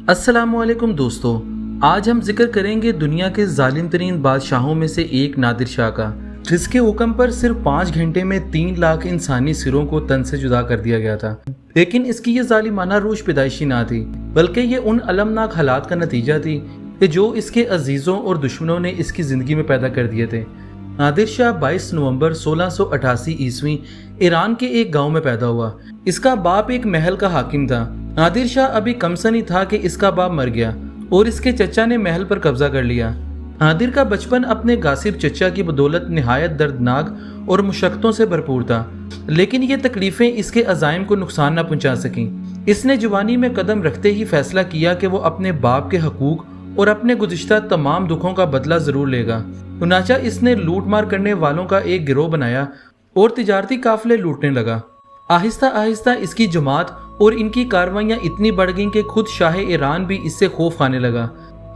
السلام علیکم دوستو، آج ہم ذکر کریں گے دنیا کے ظالم ترین بادشاہوں میں سے ایک نادر شاہ کا، جس کے حکم پر صرف 5 گھنٹے میں 3 لاکھ انسانی سروں کو تن سے جدا کر دیا گیا تھا۔ لیکن اس کی یہ ظالمانہ روش پیدائشی نہ تھی، بلکہ یہ ان المناک حالات کا نتیجہ تھی کہ جو اس کے عزیزوں اور دشمنوں نے اس کی زندگی میں پیدا کر دیے تھے۔ نادر شاہ 22 نومبر 1688 عیسوی ایران کے ایک گاؤں میں پیدا ہوا۔ اس کا باپ ایک محل کا حاکم تھا۔ نادر شاہ ابھی کم سن ہی تھا کہ اس کا باپ مر گیا اور اس کے چچا نے محل پر قبضہ کر لیا۔ نادر کا بچپن اپنے غاصب چچا کی بدولت نہایت دردناک اور مشقتوں سے بھرپور تھا، لیکن یہ تکلیفیں اس کے عزائم کو نقصان نہ پہنچا سکیں۔ اس نے جوانی میں قدم رکھتے ہی فیصلہ کیا کہ وہ اپنے باپ کے حقوق اور اپنے گزشتہ تمام دکھوں کا بدلہ ضرور لے گا۔ چنانچہ اس نے لوٹ مار کرنے والوں کا ایک گروہ بنایا اور تجارتی قافلے لوٹنے لگا۔ آہستہ آہستہ اس کی جماعت اور ان کی کاروائیاں اتنی بڑھ گئیں کہ خود شاہ ایران بھی اس سے خوف کھانے لگا۔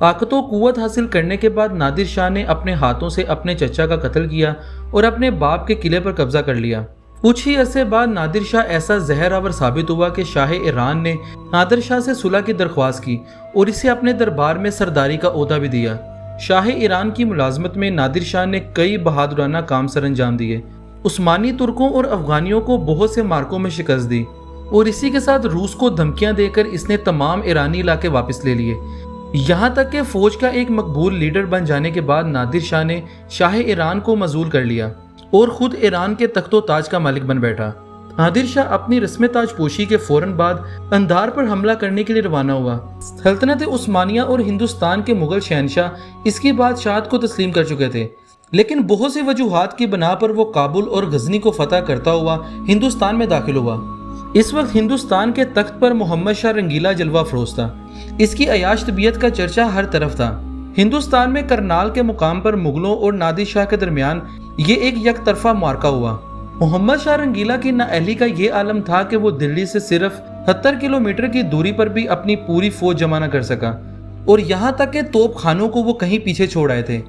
طاقت و قوت حاصل کرنے کے بعد نادر شاہ نے اپنے ہاتھوں سے اپنے چچا کا قتل کیا اور اپنے باپ کے قلعے پر قبضہ کر لیا۔ کچھ ہی عرصے بعد نادر شاہ ایسا زہر آور ثابت ہوا کہ شاہ ایران نے نادر شاہ سے صلح کی درخواست کی اور اسے اپنے دربار میں سرداری کا عہدہ بھی دیا۔ شاہ ایران کی ملازمت میں نادر شاہ نے کئی بہادرانہ کام سر انجام دیے، عثمانی ترکوں اور افغانیوں کو بہت سے مارکوں میں شکست دی، اور اسی کے ساتھ روس کو دھمکیاں دے کر اس نے تمام ایرانی علاقے واپس لے لیے۔ یہاں تک کہ فوج کا ایک مقبول لیڈر بن جانے کے بعد نادر شاہ نے شاہ ایران کو معزول کر لیا اور خود ایران کے تخت و تاج کا مالک بن بیٹھا۔ نادر شاہ اپنی رسم تاج پوشی کے فوراً بعد اندار پر حملہ کرنے کے لیے روانہ ہوا۔ سلطنت عثمانیہ اور ہندوستان کے مغل شہنشاہ اس کی بادشاہت کو تسلیم کر چکے تھے، لیکن بہت سی وجوہات کی بنا پر وہ کابل اور غزنی کو فتح کرتا ہوا ہندوستان میں داخل ہوا۔ اس وقت ہندوستان کے تخت پر محمد شاہ رنگیلا جلوہ افروز تھا۔ اس کی عیاش طبیعت کا چرچہ ہر طرف تھا۔ ہندوستان میں کرنال کے مقام پر مغلوں اور نادر شاہ کے درمیان یہ ایک یک طرفہ معرکہ ہوا۔ محمد شاہ رنگیلا کی نااہلی کا یہ عالم تھا کہ وہ دلی سے صرف 70 کلومیٹر کی دوری پر بھی اپنی پوری فوج جمع نہ کر سکا، اور یہاں تک کہ توپ خانوں کو وہ کہیں پیچھے چھوڑ آئے تھے۔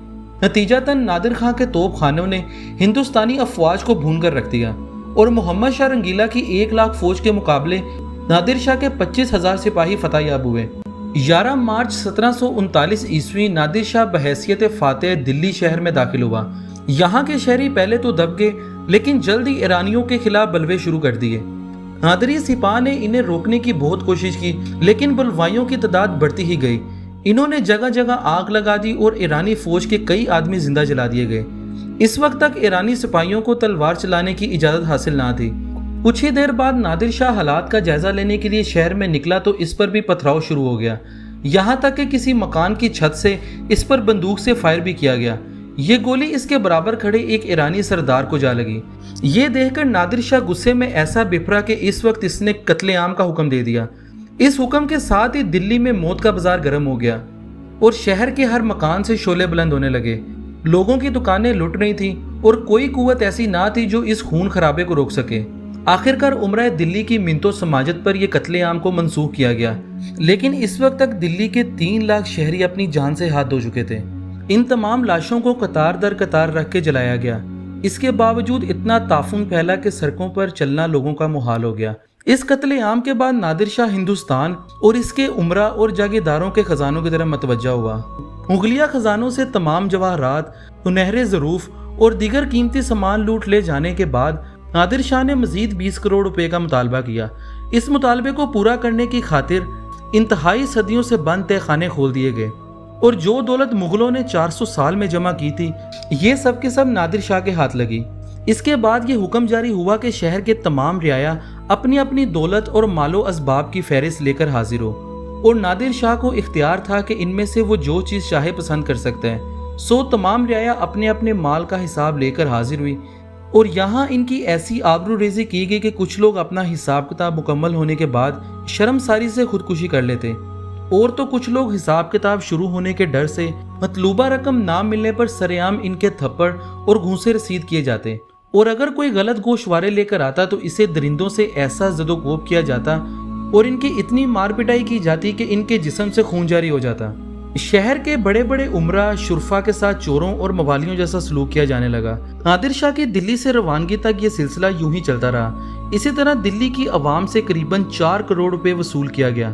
نتیجتاً نادر خان کے توپ خانوں نے ہندوستانی افواج کو بھون کر رکھ دیا، اور محمد شاہ رنگیلا کی 1 لاکھ فوج کے مقابلے نادر شاہ کے 25,000 سپاہی فتح یاب ہوئے۔ 11 مارچ 1739 عیسوی نادر شاہ بحیثیت فاتح دلی شہر میں داخل ہوا۔ یہاں کے شہری پہلے تو دب گئے، لیکن جلد ہی ایرانیوں کے خلاف بلوے شروع کر دیے۔ نادری سپاہ نے انہیں روکنے کی بہت کوشش کی، لیکن بلوائیوں کی تعداد بڑھتی ہی گئی۔ انہوں نے جگہ جگہ آگ لگا دی اور ایرانی فوج کے کئی آدمی زندہ جلا دیے گئے۔ اس وقت تک ایرانی سپاہیوں کو تلوار چلانے کی اجازت حاصل نہ تھی۔ کچھ ہی دیر بعد نادر شاہ حالات کا جائزہ لینے کے لیے شہر میں نکلا تو اس پر بھی پتھراؤ شروع ہو گیا، یہاں تک کہ کسی مکان کی چھت سے اس پر بندوق سے فائر بھی کیا گیا۔ یہ گولی اس کے برابر کھڑے ایک ایرانی سردار کو جا لگی۔ یہ دیکھ کر نادر شاہ غصے میں ایسا بپھرا کہ اس وقت اس نے قتل عام کا حکم دے دیا۔ اس حکم کے ساتھ ہی دلی میں موت کا بازار گرم ہو گیا اور شہر کے ہر مکان سے شعلے بلند ہونے لگے۔ لوگوں کی دکانیں لٹ رہی تھیں اور کوئی قوت ایسی نہ تھی جو اس خون خرابے کو روک سکے۔ آخرکار عمرہ دلی کی منت و سماجت پر یہ قتل عام کو منسوخ کیا گیا، لیکن اس وقت تک دلی کے 3 لاکھ شہری اپنی جان سے ہاتھ دھو چکے تھے۔ ان تمام لاشوں کو قطار در قطار رکھ کے جلایا گیا۔ اس کے باوجود اتنا تعفن پھیلا کہ سڑکوں پر چلنا لوگوں کا محال ہو گیا۔ اس قتل عام کے بعد نادر شاہ ہندوستان اور اس کے عمرہ اور جاگیرداروں کے خزانوں کی طرف متوجہ ہوا۔ مغلیہ خزانوں سے تمام جواہرات، سنہرے ظروف اور دیگر قیمتی سامان لوٹ لے جانے کے بعد نادر شاہ نے مزید 20 کروڑ روپے کا مطالبہ کیا۔ اس مطالبے کو پورا کرنے کی خاطر انتہائی صدیوں سے بند تہہ خانے کھول دیے گئے، اور جو دولت مغلوں نے 400 سال میں جمع کی تھی یہ سب کے سب نادر شاہ کے ہاتھ لگی۔ اس کے بعد یہ حکم جاری ہوا کہ شہر کے تمام رعایا اپنی اپنی دولت اور مال و اسباب کی فہرست لے کر حاضر ہو، اور نادر شاہ کو اختیار تھا کہ ان میں سے وہ جو چیز چاہے پسند کر سکتا ہے۔ تمام رعایا اپنے اپنے مال کا حساب لے کر حاضر ہوئی، اور یہاں ان کی ایسی آبرو ریزی کی گئی کہ کچھ لوگ اپنا حساب کتاب مکمل ہونے کے بعد شرمساری سے خودکشی کر لیتے، اور تو کچھ لوگ حساب کتاب شروع ہونے کے ڈر سے مطلوبہ رقم نہ ملنے پر سرعام ان کے تھپڑ اور گھونسے رسید کیے جاتے، اور اگر کوئی غلط گوشوارے لے کر آتا تو اسے درندوں سے ایسا زد و کوب کیا جاتا اور ان کی اتنی مار پٹائی کی جاتی کہ ان کے جسم سے خون جاری ہو جاتا۔ شہر کے بڑے بڑے عمرہ شرفا کے ساتھ چوروں اور موالیوں جیسا سلوک کیا جانے لگا۔ نادر شاہ کی دلی سے روانگی تک یہ سلسلہ یوں ہی چلتا رہا۔ اسی طرح دلی کی عوام سے قریباً 4 کروڑ روپے وصول کیا گیا۔